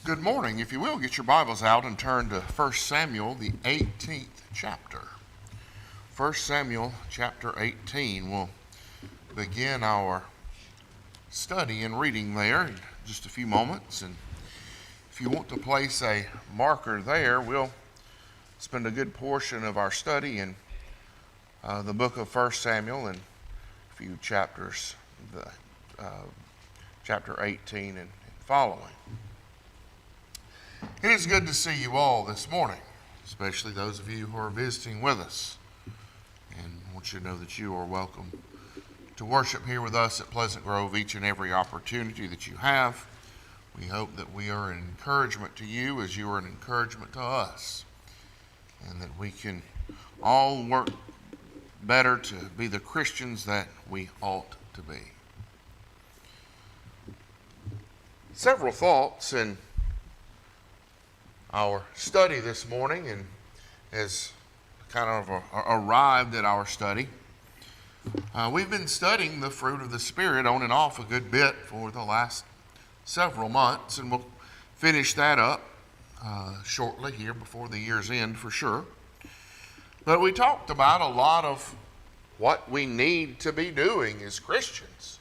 Good morning. If you will, get your Bibles out and turn to 1 Samuel, the 18th chapter. 1 Samuel chapter 18. We'll begin our study and reading there in just a few moments. And if you want to place a marker there, we'll spend a good portion of our study in the book of 1 Samuel and a few chapters, chapter 18 and following. It is good to see you all this morning, especially those of you who are visiting with us. And I want you to know that you are welcome to worship here with us at Pleasant Grove each and every opportunity that you have. We hope that we are an encouragement to you as you are an encouragement to us, and that we can all work better to be the Christians that we ought to be. Several thoughts in our study this morning, and as kind of arrived at our study, we've been studying the fruit of the Spirit on and off a good bit for the last several months, and we'll finish that up shortly here before the year's end for sure. But we talked about a lot of what we need to be doing as Christians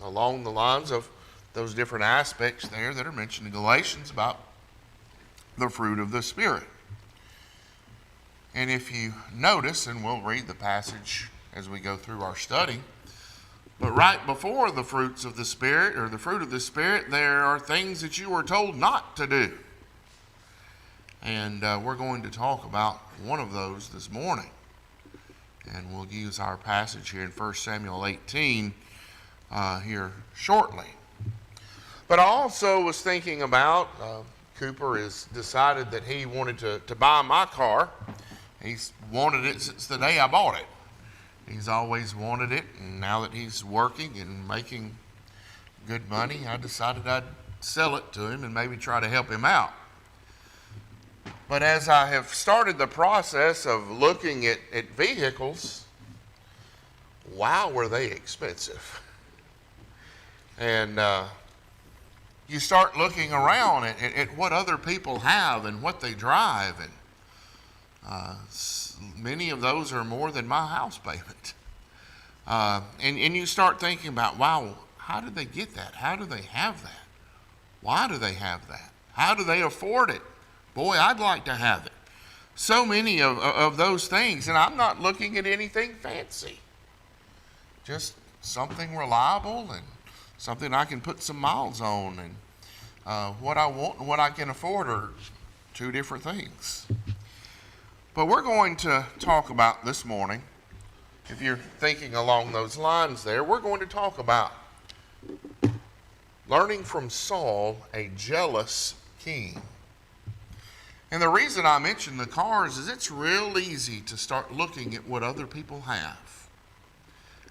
along the lines of those different aspects there that are mentioned in Galatians about the fruit of the Spirit. And if you notice, and we'll read the passage as we go through our study, but right before the fruits of the Spirit, or the fruit of the Spirit, there are things that you were told not to do. And we're going to talk about one of those this morning. And we'll use our passage here in 1 Samuel 18 here shortly. But I also was thinking about Cooper has decided that he wanted to buy my car. He's wanted it since the day I bought it. He's always wanted it, and now that he's working and making good money, I decided I'd sell it to him and maybe try to help him out. But as I have started the process of looking at vehicles, wow, were they expensive. And you start looking around at what other people have and what they drive, and many of those are more than my house payment. And you start thinking about, wow, how did they get that? How do they have that? Why do they have that? How do they afford it? Boy, I'd like to have it. So many of those things, and I'm not looking at anything fancy. Just something reliable and something I can put some miles on, and what I want and what I can afford are two different things. But we're going to talk about this morning, if you're thinking along those lines there, we're going to talk about learning from Saul, a jealous king. And the reason I mention the cars is it's real easy to start looking at what other people have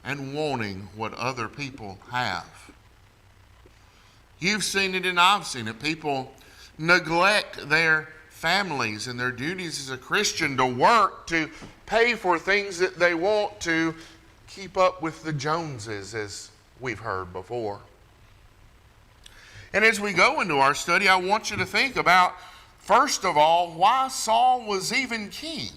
and wanting what other people have. You've seen it and I've seen it. People neglect their families and their duties as a Christian to work, to pay for things that they want, to keep up with the Joneses, as we've heard before. And as we go into our study, I want you to think about, first of all, why Saul was even king.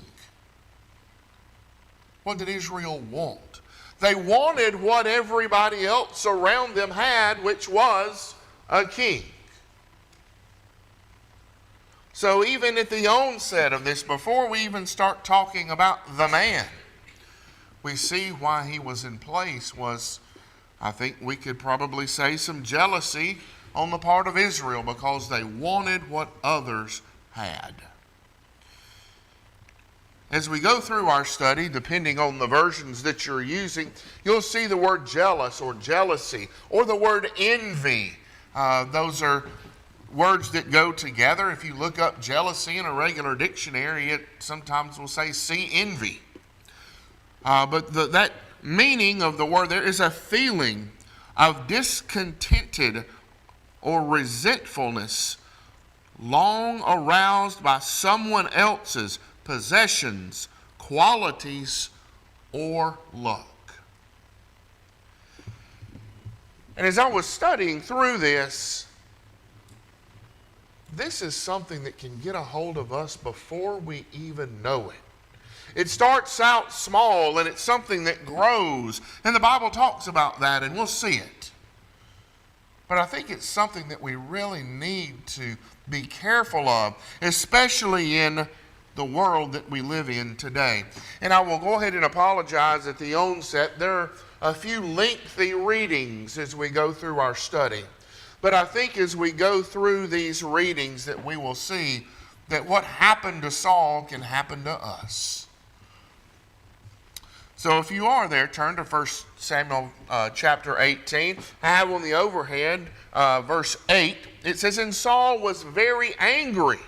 What did Israel want? They wanted what everybody else around them had, which was a king. So even at the onset of this, before we even start talking about the man, we see why he was in place was, I think we could probably say, some jealousy on the part of Israel because they wanted what others had. As we go through our study, depending on the versions that you're using, you'll see the word jealous or jealousy or the word envy. Those are words that go together. If you look up jealousy in a regular dictionary, it sometimes will say see envy. But that meaning of the word there is a feeling of discontented or resentfulness long aroused by someone else's possessions, qualities, or luck. And as I was studying through this, this is something that can get a hold of us before we even know it. It starts out small, and it's something that grows. And the Bible talks about that, and we'll see it. But I think it's something that we really need to be careful of, especially in the world that we live in today. And I will go ahead and apologize at the onset. There are a few lengthy readings as we go through our study. But I think as we go through these readings that we will see that what happened to Saul can happen to us. So if you are there, turn to 1 Samuel chapter 18. I have on the overhead verse 8. It says, "And Saul was very angry,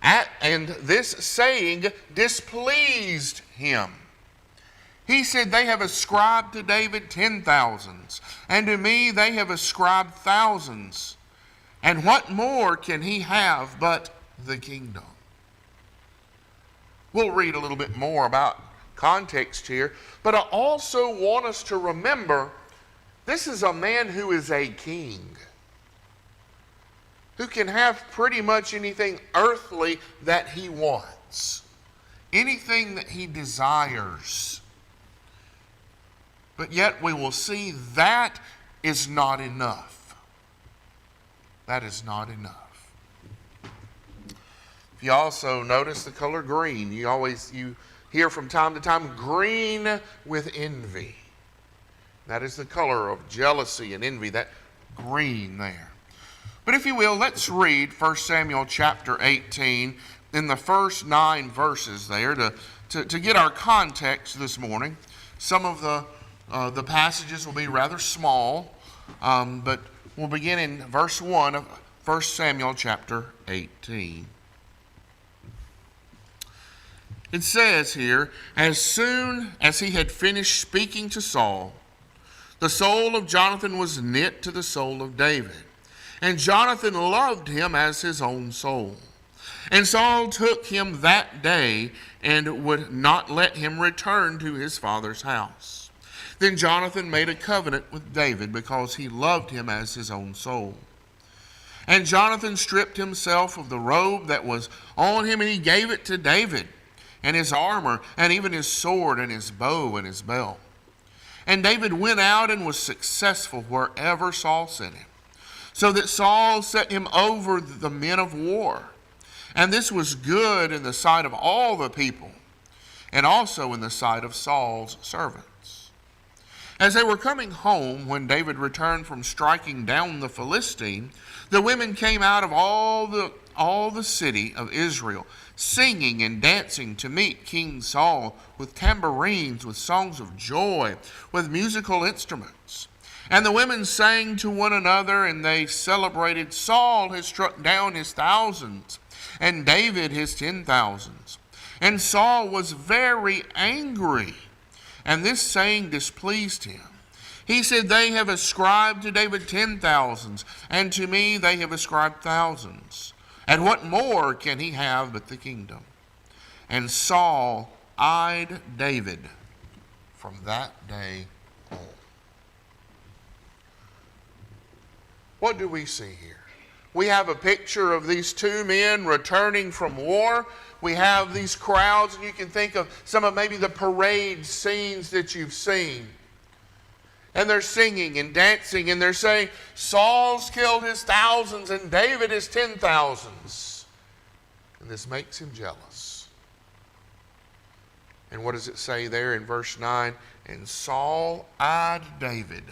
and this saying displeased him. He said, They have ascribed to David 10,000s, and to me they have ascribed thousands. And what more can he have but the kingdom?" We'll read a little bit more about context here, but I also want us to remember this is a man who is a king, who can have pretty much anything earthly that he wants, anything that he desires. But yet we will see that is not enough. That is not enough. If you also notice the color green, you hear from time to time green with envy. That is the color of jealousy and envy, that green there. But if you will, let's read 1 Samuel chapter 18 in the first 9 verses there to get our context this morning. Some of the passages will be rather small, but we'll begin in verse 1 of 1 Samuel chapter 18. It says here, "As soon as he had finished speaking to Saul, the soul of Jonathan was knit to the soul of David, and Jonathan loved him as his own soul. And Saul took him that day and would not let him return to his father's house. Then Jonathan made a covenant with David because he loved him as his own soul. And Jonathan stripped himself of the robe that was on him, and he gave it to David, and his armor, and even his sword, and his bow, and his belt. And David went out and was successful wherever Saul sent him, so that Saul set him over the men of war. And this was good in the sight of all the people, and also in the sight of Saul's servants. As they were coming home, when David returned from striking down the Philistine, the women came out of all the city of Israel, singing and dancing to meet King Saul with tambourines, with songs of joy, with musical instruments. And the women sang to one another, and they celebrated, Saul has struck down his thousands, and David his 10,000s. And Saul was very angry, and this saying displeased him. He said, They have ascribed to David 10,000s, and to me they have ascribed thousands. And what more can he have but the kingdom? And Saul eyed David from that day on." What do we see here? We have a picture of these two men returning from war. We have these crowds, and you can think of some of maybe the parade scenes that you've seen. And they're singing and dancing, and they're saying, Saul's killed his thousands and David his 10,000s. And this makes him jealous. And what does it say there in verse 9? And Saul eyed David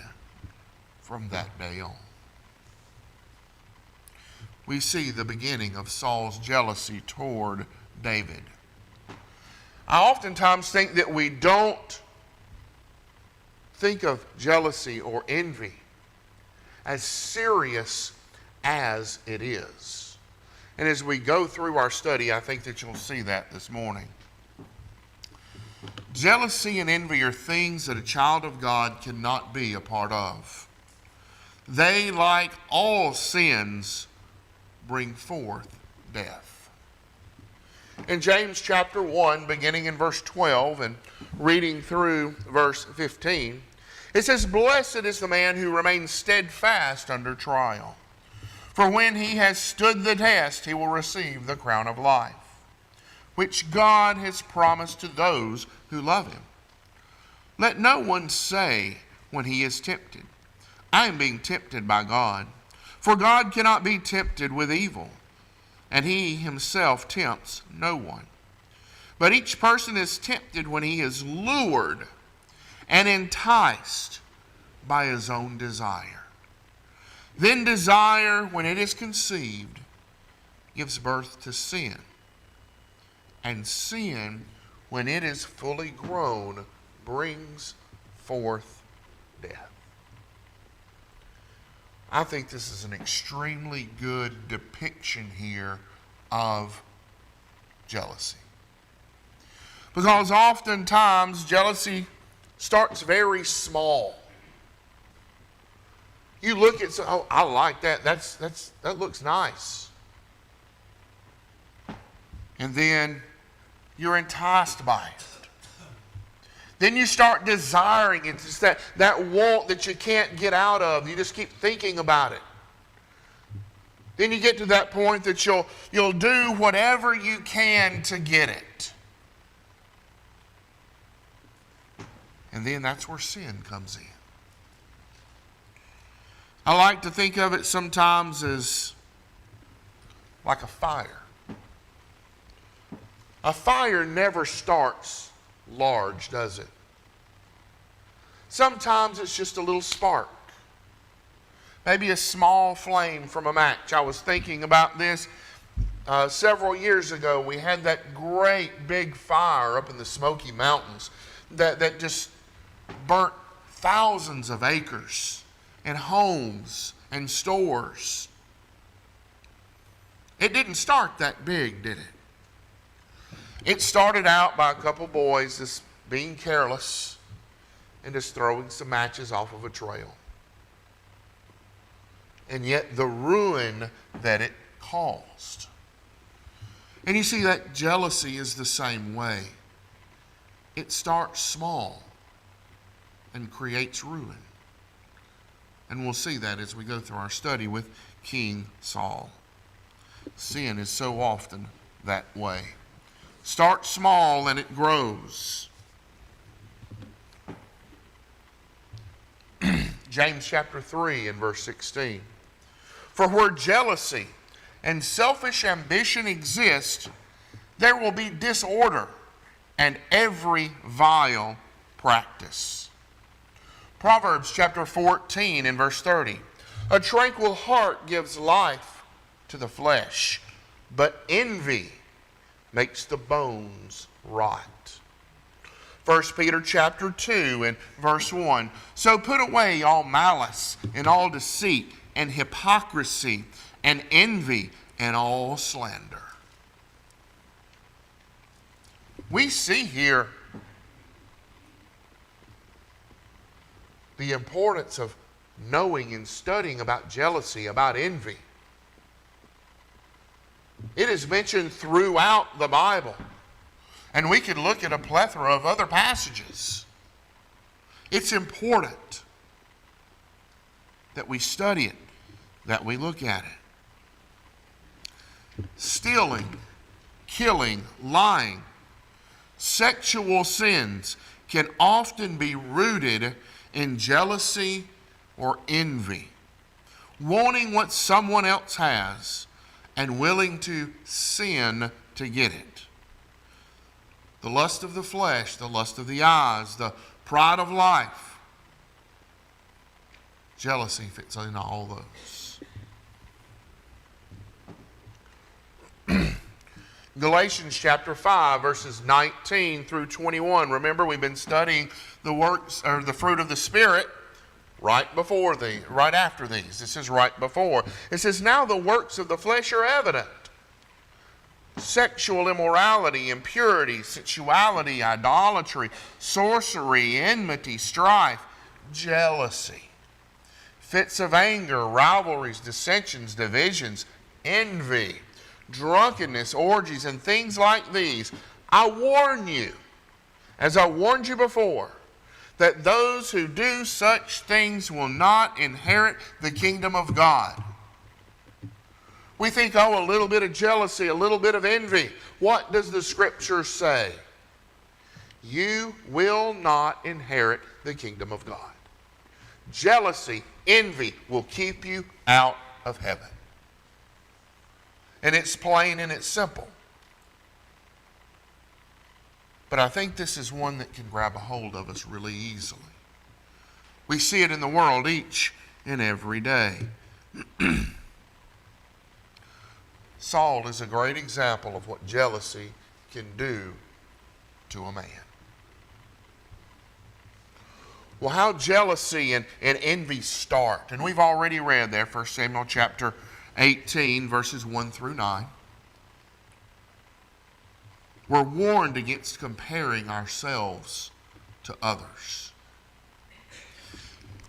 from that day on. We see the beginning of Saul's jealousy toward David. I oftentimes think that we don't think of jealousy or envy as serious as it is. And as we go through our study, I think that you'll see that this morning. Jealousy and envy are things that a child of God cannot be a part of. They, like all sins, bring forth death. In James chapter 1, beginning in verse 12 and reading through verse 15, it says, Blessed is the man who remains steadfast under trial. For when he has stood the test, he will receive the crown of life, which God has promised to those who love him. Let no one say when he is tempted, I am being tempted by God. For God cannot be tempted with evil, and he himself tempts no one. But each person is tempted when he is lured and enticed by his own desire. Then desire, when it is conceived, gives birth to sin. And sin, when it is fully grown, brings forth death. I think this is an extremely good depiction here of jealousy. Because oftentimes jealousy starts very small. You look at, oh, I like that. That looks nice. And then you're enticed by it. Then you start desiring it. It's that want that you can't get out of. You just keep thinking about it. Then you get to that point that you'll do whatever you can to get it. And then that's where sin comes in. I like to think of it sometimes as like a fire. A fire never starts large, does it? Sometimes it's just a little spark. Maybe a small flame from a match. I was thinking about this several years ago. We had that great big fire up in the Smoky Mountains that just burnt thousands of acres and homes and stores. It didn't start that big, did it? It started out by a couple boys just being careless and just throwing some matches off of a trail. And yet the ruin that it caused. And you see, that jealousy is the same way. It starts small and creates ruin. And we'll see that as we go through our study with King Saul. Sin is so often that way. Starts small and it grows. James chapter 3 and verse 16. For where jealousy and selfish ambition exist, there will be disorder and every vile practice. Proverbs chapter 14 and verse 30. A tranquil heart gives life to the flesh, but envy makes the bones rot. 1 Peter chapter 2 and verse 1. So put away all malice and all deceit and hypocrisy and envy and all slander. We see here the importance of knowing and studying about jealousy, about envy. It is mentioned throughout the Bible. And we could look at a plethora of other passages. It's important that we study it, that we look at it. Stealing, killing, lying, sexual sins can often be rooted in jealousy or envy, wanting what someone else has and willing to sin to get it. The lust of the flesh, the lust of the eyes, the pride of life. Jealousy fits in all those. Galatians chapter 5 verses 19 through 21. Remember, we've been studying the works or the fruit of the Spirit right after these. This is right before. It says, now the works of the flesh are evident. Sexual immorality, impurity, sensuality, idolatry, sorcery, enmity, strife, jealousy, fits of anger, rivalries, dissensions, divisions, envy, drunkenness, orgies, and things like these. I warn you, as I warned you before, that those who do such things will not inherit the kingdom of God. We think, oh, a little bit of jealousy, a little bit of envy. What does the Scripture say? You will not inherit the kingdom of God. Jealousy, envy will keep you out of heaven. And it's plain and it's simple. But I think this is one that can grab a hold of us really easily. We see it in the world each and every day. Saul is a great example of what jealousy can do to a man. Well, how jealousy and envy start. And we've already read there, 1 Samuel chapter 18, verses 1 through 9. We're warned against comparing ourselves to others.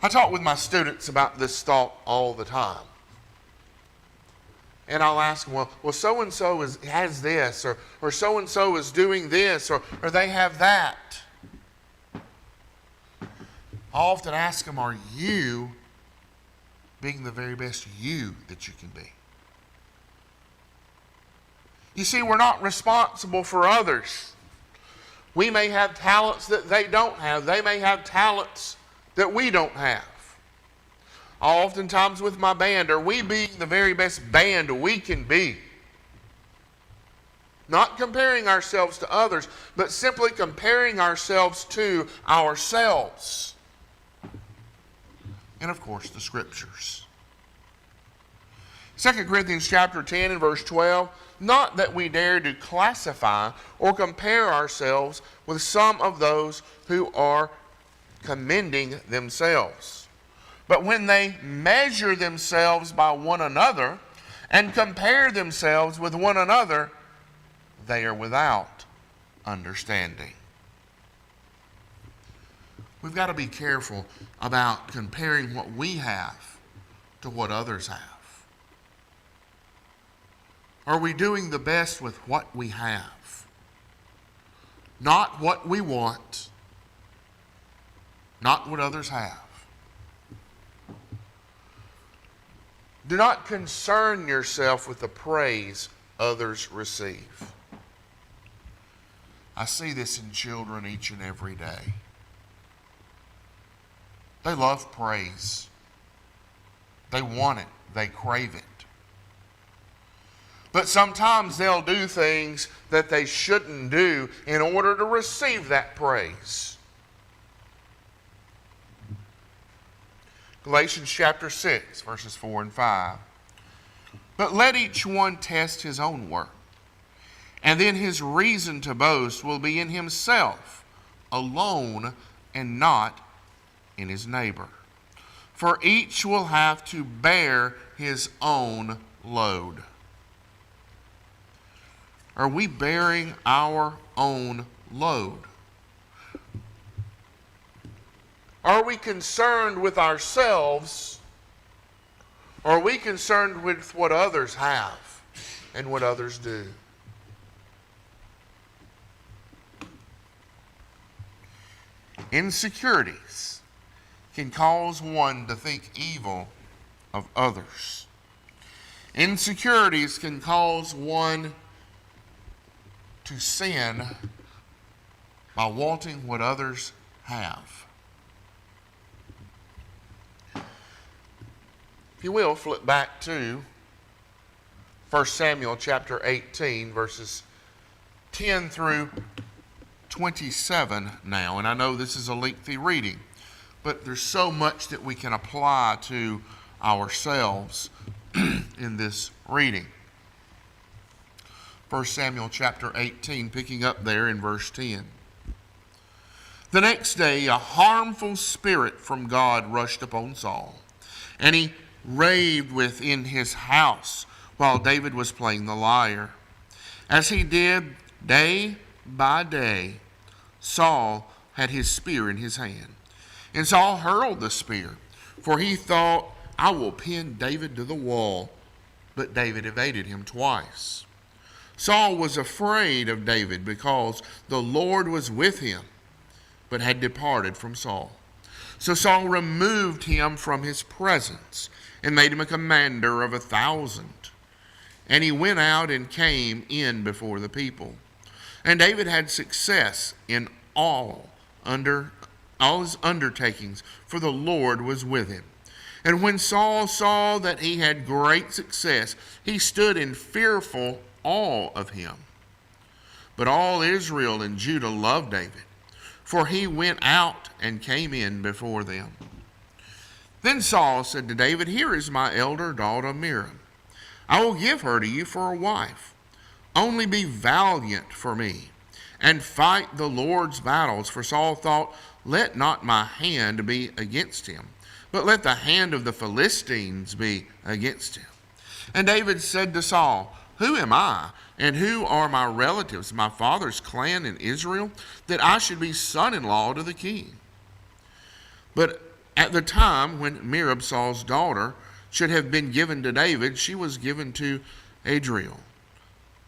I talk with my students about this thought all the time. And I'll ask them, well, so-and-so has this, or so-and-so is doing this, or they have that. I often ask them, are you being the very best you that you can be? You see, we're not responsible for others. We may have talents that they don't have. They may have talents that we don't have. Oftentimes with my band, are we being the very best band we can be? Not comparing ourselves to others, but simply comparing ourselves to ourselves. And of course, the Scriptures. 2 Corinthians chapter 10 and verse 12, not that we dare to classify or compare ourselves with some of those who are commending themselves. But when they measure themselves by one another and compare themselves with one another, they are without understanding. We've got to be careful about comparing what we have to what others have. Are we doing the best with what we have? Not what we want, not what others have. Do not concern yourself with the praise others receive. I see this in children each and every day. They love praise. They want it. They crave it. But sometimes they'll do things that they shouldn't do in order to receive that praise. Galatians chapter 6, verses 4 and 5. But let each one test his own work, and then his reason to boast will be in himself alone and not in his neighbor. For each will have to bear his own load. Are we bearing our own load? Are we concerned with ourselves, or are we concerned with what others have and what others do? Insecurities can cause one to think evil of others. Insecurities can cause one to sin by wanting what others have. If you will, flip back to 1 Samuel chapter 18, verses 10 through 27 now. And I know this is a lengthy reading, but there's so much that we can apply to ourselves in this reading. 1 Samuel chapter 18, picking up there in verse 10. The next day, a harmful spirit from God rushed upon Saul, and he raved within his house while David was playing the lyre. As he did day by day, Saul had his spear in his hand. And Saul hurled the spear, for he thought, I will pin David to the wall. But David evaded him twice. Saul was afraid of David because the Lord was with him, but had departed from Saul. So Saul removed him from his presence and made him a commander of 1,000. And he went out and came in before the people. And David had success in all his undertakings, for the Lord was with him. And when Saul saw that he had great success, he stood in fearful awe of him. But all Israel and Judah loved David, for he went out and came in before them. Then Saul said to David, "Here is my elder daughter Miriam. I will give her to you for a wife. Only be valiant for me, and fight the Lord's battles." For Saul thought, "Let not my hand be against him, but let the hand of the Philistines be against him." And David said to Saul, "Who am I, and who are my relatives, my father's clan in Israel, that I should be son-in-law to the king?" But at the time when Miriam, Saul's daughter, should have been given to David, she was given to Adriel,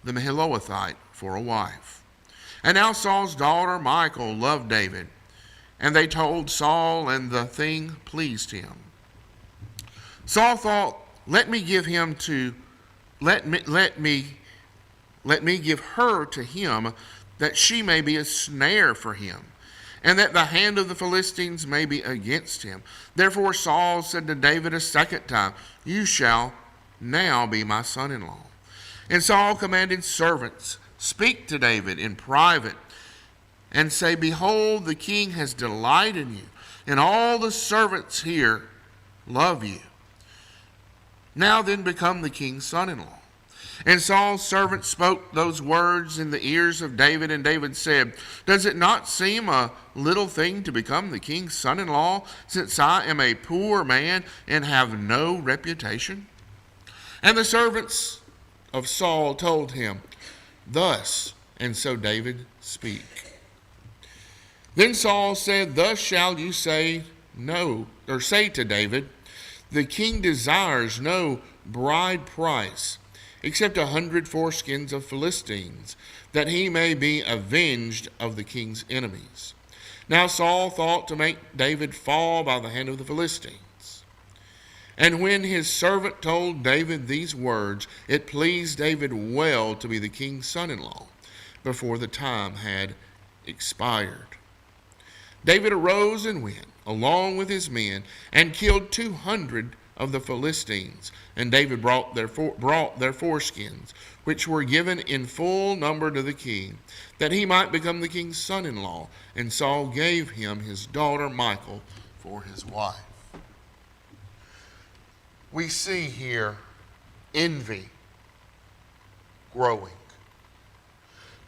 the Meholathite, for a wife. And now Saul's daughter Michal loved David, and they told Saul, and the thing pleased him. Saul thought, let me give her to him, that she may be a snare for him, and that the hand of the Philistines may be against him. Therefore Saul said to David a second time, "You shall now be my son-in-law." And Saul commanded servants, "Speak to David in private, and say, Behold, the king has delight in you, and all the servants here love you. Now then become the king's son-in-law." And Saul's servant spoke those words in the ears of David, and David said, "Does it not seem a little thing to become the king's son-in-law, since I am a poor man and have no reputation?" And the servants of Saul told him, "Thus and so David speak." Then Saul said, "Thus shall you say to David, the king desires no bride price, except 100 foreskins of Philistines, that he may be avenged of the king's enemies." Now Saul thought to make David fall by the hand of the Philistines. And when his servant told David these words, it pleased David well to be the king's son-in-law, before the time had expired. David arose and went, along with his men, and killed 200 of the Philistines. And David brought their foreskins, which were given in full number to the king, that he might become the king's son-in-law. And Saul gave him his daughter Michal for his wife. We see here envy growing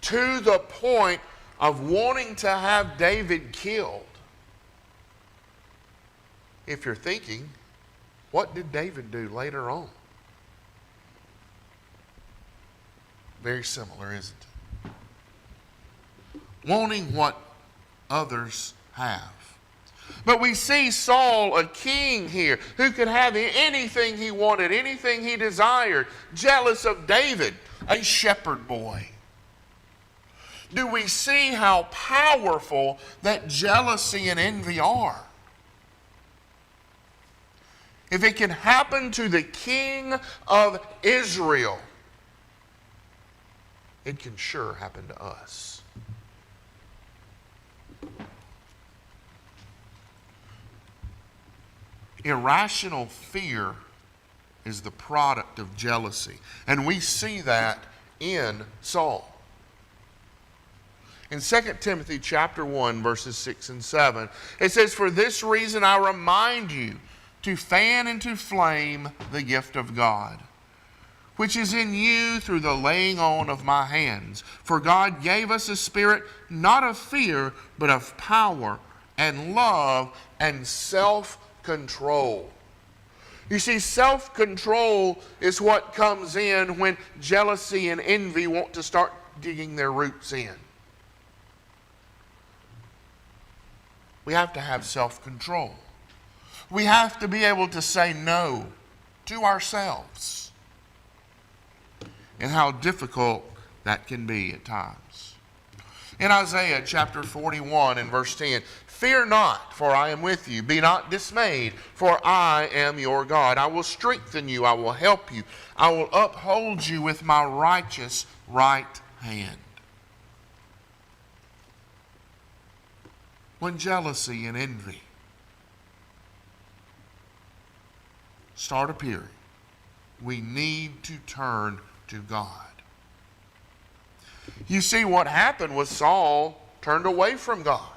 to the point of wanting to have David killed. If you're thinking, what did David do later on? Very similar, isn't it? Wanting what others have. But we see Saul, a king here, who could have anything he wanted, anything he desired, jealous of David, a shepherd boy. Do we see how powerful that jealousy and envy are? If it can happen to the king of Israel, it can sure happen to us. Irrational fear is the product of jealousy, and we see that in Saul. In 2 Timothy chapter 1, verses 6 and 7, it says, "For this reason I remind you to fan into flame the gift of God, which is in you through the laying on of my hands. For God gave us a spirit not of fear, but of power and love and self-control." You see, self-control is what comes in when jealousy and envy want to start digging their roots in. We have to have self-control. We have to be able to say no to ourselves. And how difficult that can be at times. In Isaiah chapter 41 and verse 10, Fear not, for I am with you. Be not dismayed, for I am your God. I will strengthen you. I will help you. I will uphold you with my righteous right hand. When jealousy and envy start appearing, we need to turn to God. You see, what happened was Saul turned away from God.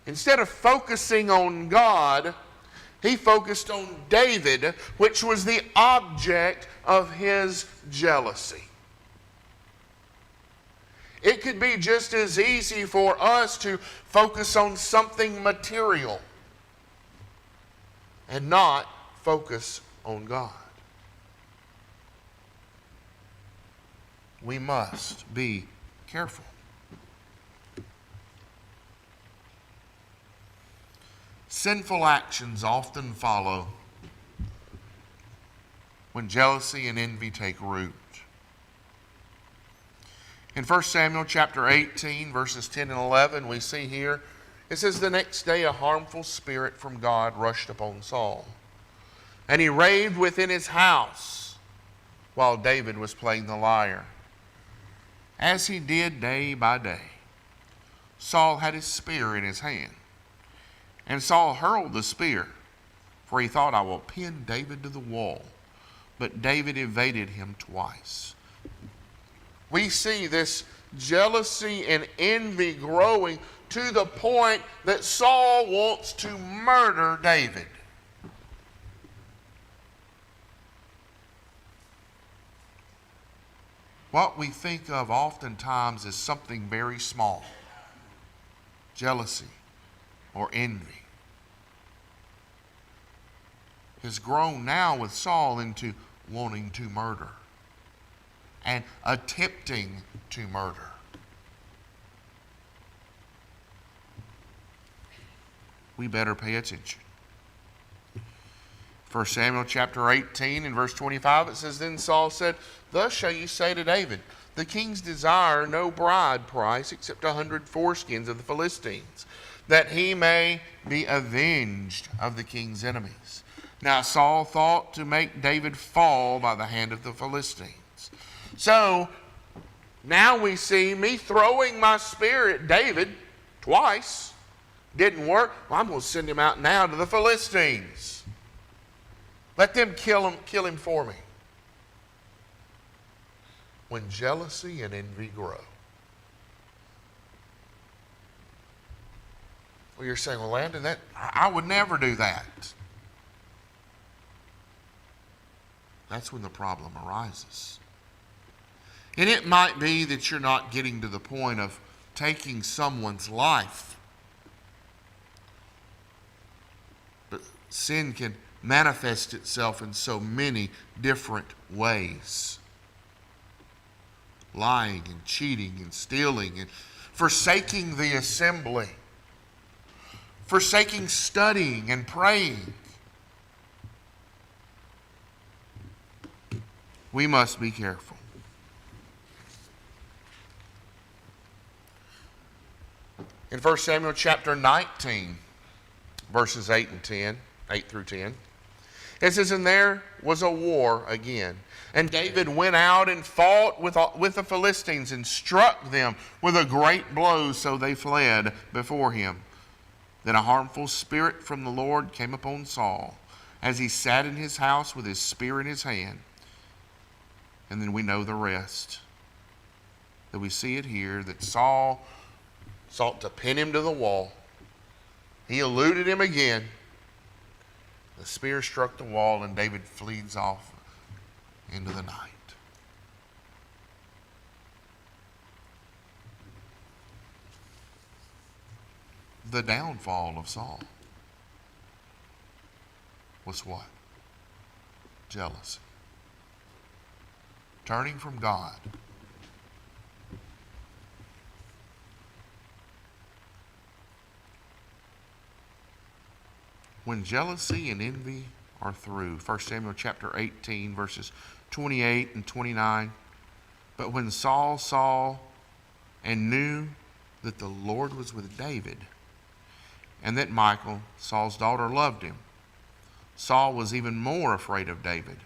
Instead of focusing on God, he focused on David, which was the object of his jealousy. It could be just as easy for us to focus on something material and not focus on God. We must be careful. Sinful actions often follow when jealousy and envy take root. In 1 Samuel chapter 18, verses 10 and 11, we see here, it says, the next day a harmful spirit from God rushed upon Saul, and he raved within his house while David was playing the lyre. As he did day by day, Saul had his spear in his hand. And Saul hurled the spear, for he thought, I will pin David to the wall. But David evaded him twice. We see this jealousy and envy growing to the point that Saul wants to murder David. What we think of oftentimes as something very small, jealousy or envy, has grown now with Saul into wanting to murder and attempting to murder. We better pay attention. 1 Samuel chapter 18 and verse 25, it says, Then Saul said, Thus shall you say to David, the kings desire no bride price except 100 foreskins of the Philistines, that he may be avenged of the king's enemies. Now Saul thought to make David fall by the hand of the Philistines. So now we see me throwing my spear at David twice. Didn't work. Well, I'm going to send him out now to the Philistines. Let them kill him for me. When jealousy and envy grow. Well, you're saying, well, Landon, I would never do that. That's when the problem arises. And it might be that you're not getting to the point of taking someone's life. But sin can manifest itself in so many different ways. Lying and cheating and stealing and forsaking the assembly. Forsaking studying and praying. We must be careful. In 1 Samuel chapter 19, verses 8 through 10, it says, And there was a war again. And David went out and fought with the Philistines and struck them with a great blow, so they fled before him. Then a harmful spirit from the Lord came upon Saul as he sat in his house with his spear in his hand. And then we know the rest. That we see it here, that Saul sought to pin him to the wall. He eluded him again. The spear struck the wall and David flees off into the night. The downfall of Saul was what? Jealousy. Turning from God. When jealousy and envy are through, 1 Samuel chapter 18, verses 28 and 29, but when Saul saw and knew that the Lord was with David, and that Michal, Saul's daughter, loved him. Saul was even more afraid of David,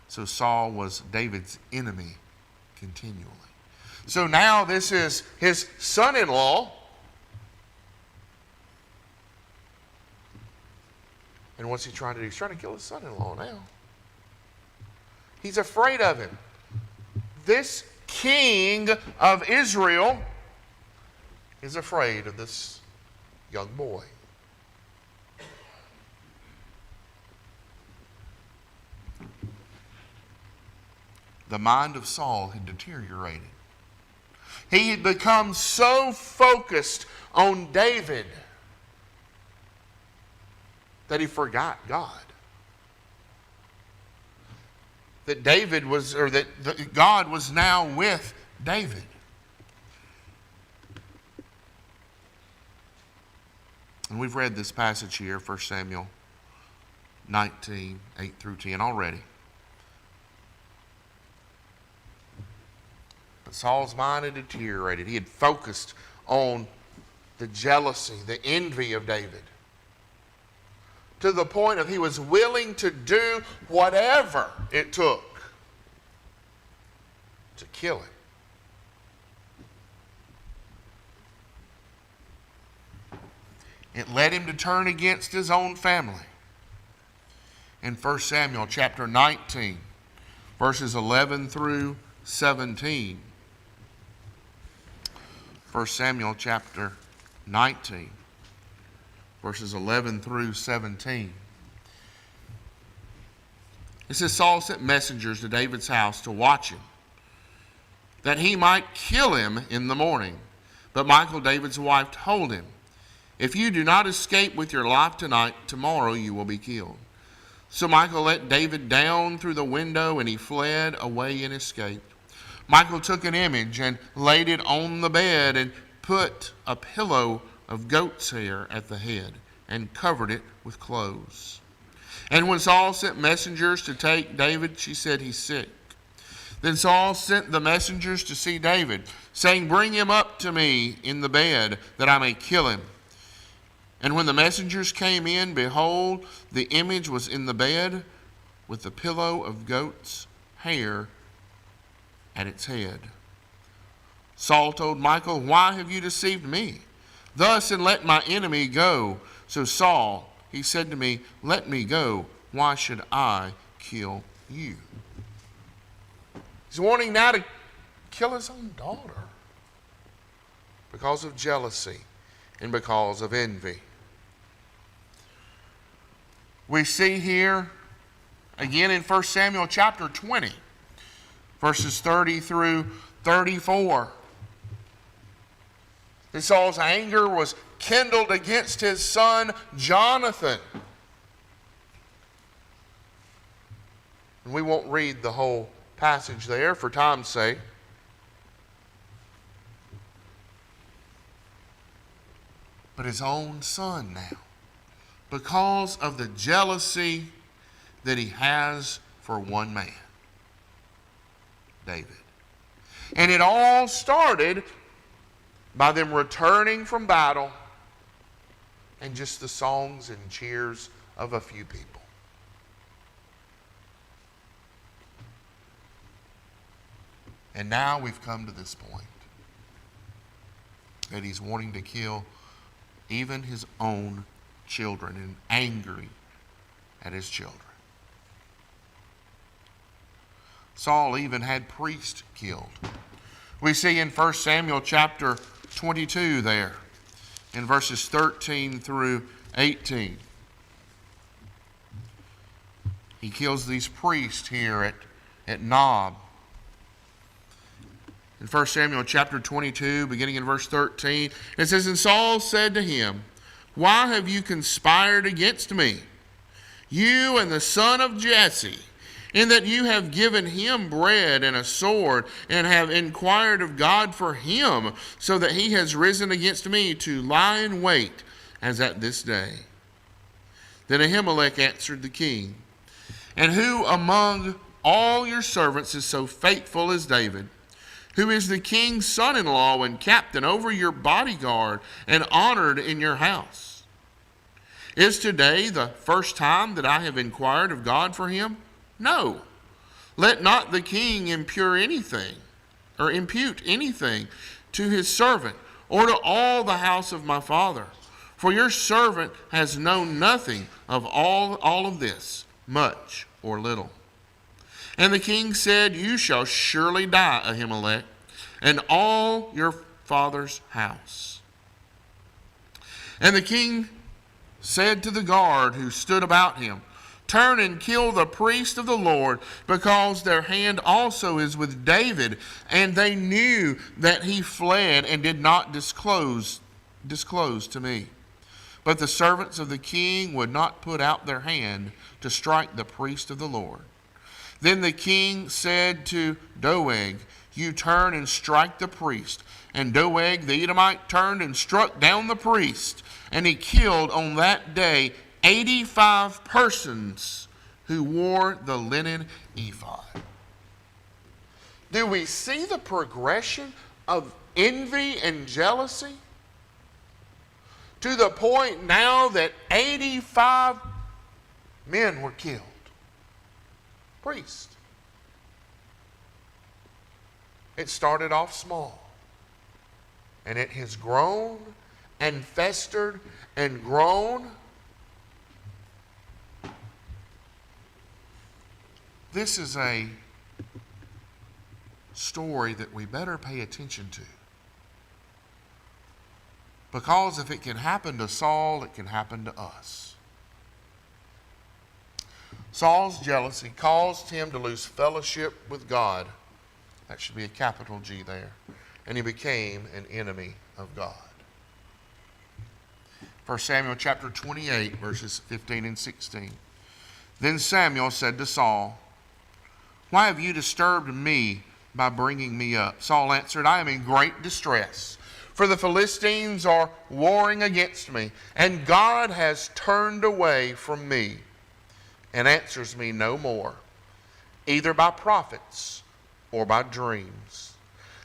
so Saul was David's enemy continually. So now this is his son-in-law. And what's he trying to do? He's trying to kill his son-in-law now. He's afraid of him. This king of Israel is afraid of this young boy. The mind of Saul had deteriorated. He had become so focused on David that he forgot God. That God was now with David. And we've read this passage here, 1 Samuel 19, 8 through 10 already. But Saul's mind had deteriorated. He had focused on the jealousy, the envy of David, to the point of he was willing to do whatever it took to kill him. It led him to turn against his own family. In 1 Samuel chapter 19, verses 11 through 17. 1 Samuel chapter 19, verses 11 through 17. It says, Saul sent messengers to David's house to watch him, that he might kill him in the morning. But Michal, David's wife, told him, if you do not escape with your life tonight, tomorrow you will be killed. So Michal let David down through the window, and he fled away and escaped. Michal took an image and laid it on the bed and put a pillow of goat's hair at the head and covered it with clothes. And when Saul sent messengers to take David, she said, he's sick. Then Saul sent the messengers to see David, saying, bring him up to me in the bed, that I may kill him. And when the messengers came in, behold, the image was in the bed with the pillow of goat's hair at its head. Saul told Michal, why have you deceived me? Thus, and let my enemy go. So Saul, he said to me, let me go. Why should I kill you? He's wanting now to kill his own daughter because of jealousy and because of envy. We see here again in 1 Samuel chapter 20, verses 30 through 34. That Saul's anger was kindled against his son Jonathan. And we won't read the whole passage there for time's sake. But his own son now, because of the jealousy that he has for one man, David. And it all started by them returning from battle and just the songs and cheers of a few people. And now we've come to this point that he's wanting to kill even his own children and angry at his children. Saul even had priests killed. We see in 1 Samuel chapter 22 there, in verses 13 through 18. He kills these priests here at Nob. In 1 Samuel chapter 22, beginning in verse 13, it says, and Saul said to him, why have you conspired against me, you and the son of Jesse, in that you have given him bread and a sword, and have inquired of God for him, so that he has risen against me to lie in wait, as at this day? Then Ahimelech answered the king, and who among all your servants is so faithful as David? who is the king's son-in-law and captain over your bodyguard and honored in your house. Is today the first time that I have inquired of God for him? No. Let not the king impute anything to his servant or to all the house of my father. For your servant has known nothing of all of this, much or little. And the king said, you shall surely die, Ahimelech, and all your father's house. And the king said to the guard who stood about him, turn and kill the priest of the Lord, because their hand also is with David. And they knew that he fled and did not disclose to me. But the servants of the king would not put out their hand to strike the priest of the Lord. Then the king said to Doeg, you turn and strike the priest. And Doeg the Edomite turned and struck down the priest. And he killed on that day 85 persons who wore the linen ephod. Do we see the progression of envy and jealousy? To the point now that 85 men were killed. Priests. It started off small. And it has grown and festered and grown. This is a story that we better pay attention to. Because if it can happen to Saul, it can happen to us. Saul's jealousy caused him to lose fellowship with God. That should be a capital G there. And he became an enemy of God. 1 Samuel chapter 28, verses 15 and 16. Then Samuel said to Saul, why have you disturbed me by bringing me up? Saul answered, I am in great distress, for the Philistines are warring against me, and God has turned away from me and answers me no more, either by prophets or by dreams.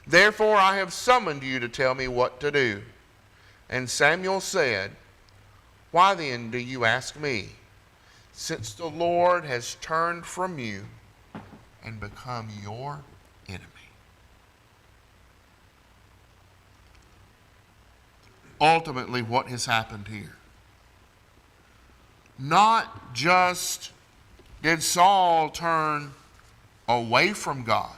Therefore I have summoned you to tell me what to do. And Samuel said, why then do you ask me, since the Lord has turned from you and become your enemy? Ultimately, what has happened here? Not just did Saul turn away from God,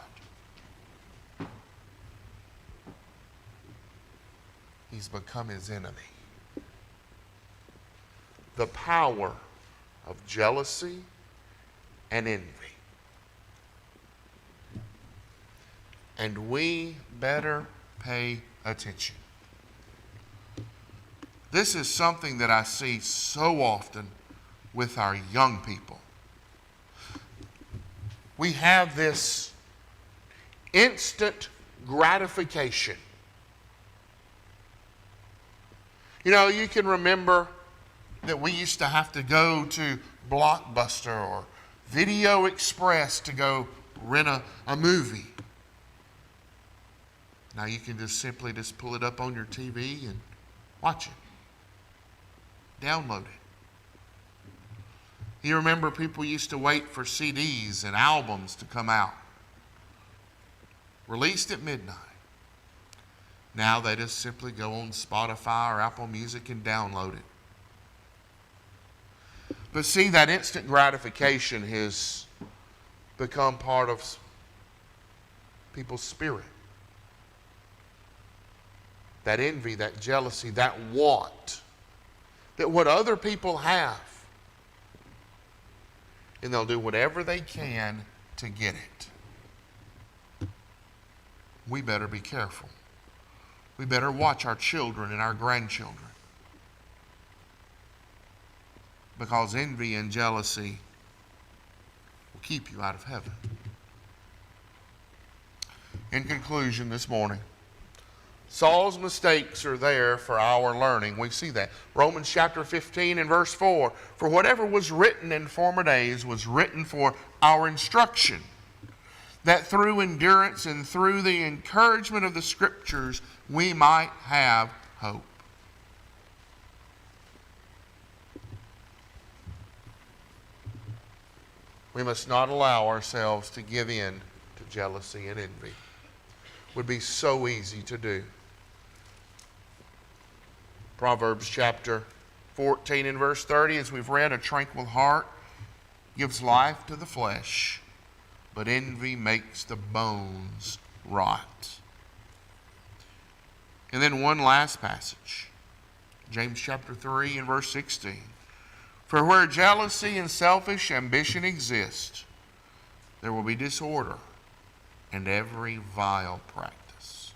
he's become his enemy. The power of jealousy and envy. And we better pay attention. This is something that I see so often with our young people. We have this instant gratification. You know, you can remember that we used to have to go to Blockbuster or Video Express to go rent a movie. Now you can just simply pull it up on your TV and watch it. Download it. You remember people used to wait for CDs and albums to come out. Released at midnight. Now they just simply go on Spotify or Apple Music and download it. But see, that instant gratification has become part of people's spirit. That envy, that jealousy, that want. That what other people have. And they'll do whatever they can to get it. We better be careful. We better watch our children and our grandchildren. Because envy and jealousy will keep you out of heaven. In conclusion this morning, Saul's mistakes are there for our learning. We see that. Romans chapter 15 and verse 4. For whatever was written in former days was written for our instruction, that through endurance and through the encouragement of the Scriptures, we might have hope. We must not allow ourselves to give in to jealousy and envy. It would be so easy to do. Proverbs chapter 14 and verse 30, as we've read, a tranquil heart gives life to the flesh, but envy makes the bones rot. And then one last passage, James chapter 3 and verse 16. For where jealousy and selfish ambition exist, there will be disorder and every vile practice.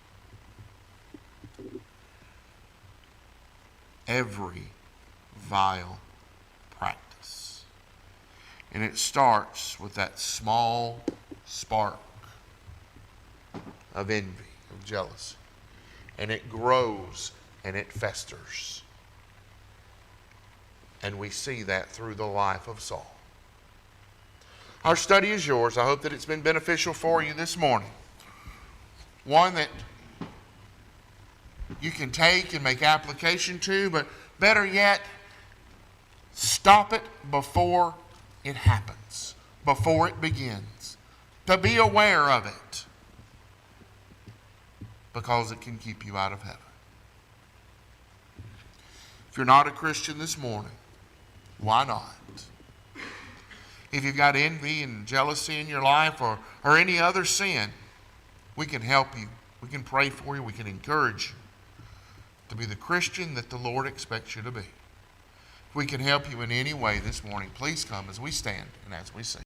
Every vile practice. And it starts with that small spark of envy, of jealousy. And it grows and it festers. And we see that through the life of Saul. Our study is yours. I hope that it's been beneficial for you this morning. One that you can take and make application to, but better yet, stop it before it happens, before it begins. To be aware of it, because it can keep you out of heaven. If you're not a Christian this morning, why not? If you've got envy and jealousy in your life or any other sin, we can help you. We can pray for you. We can encourage you to be the Christian that the Lord expects you to be. If we can help you in any way this morning, please come as we stand and as we sing.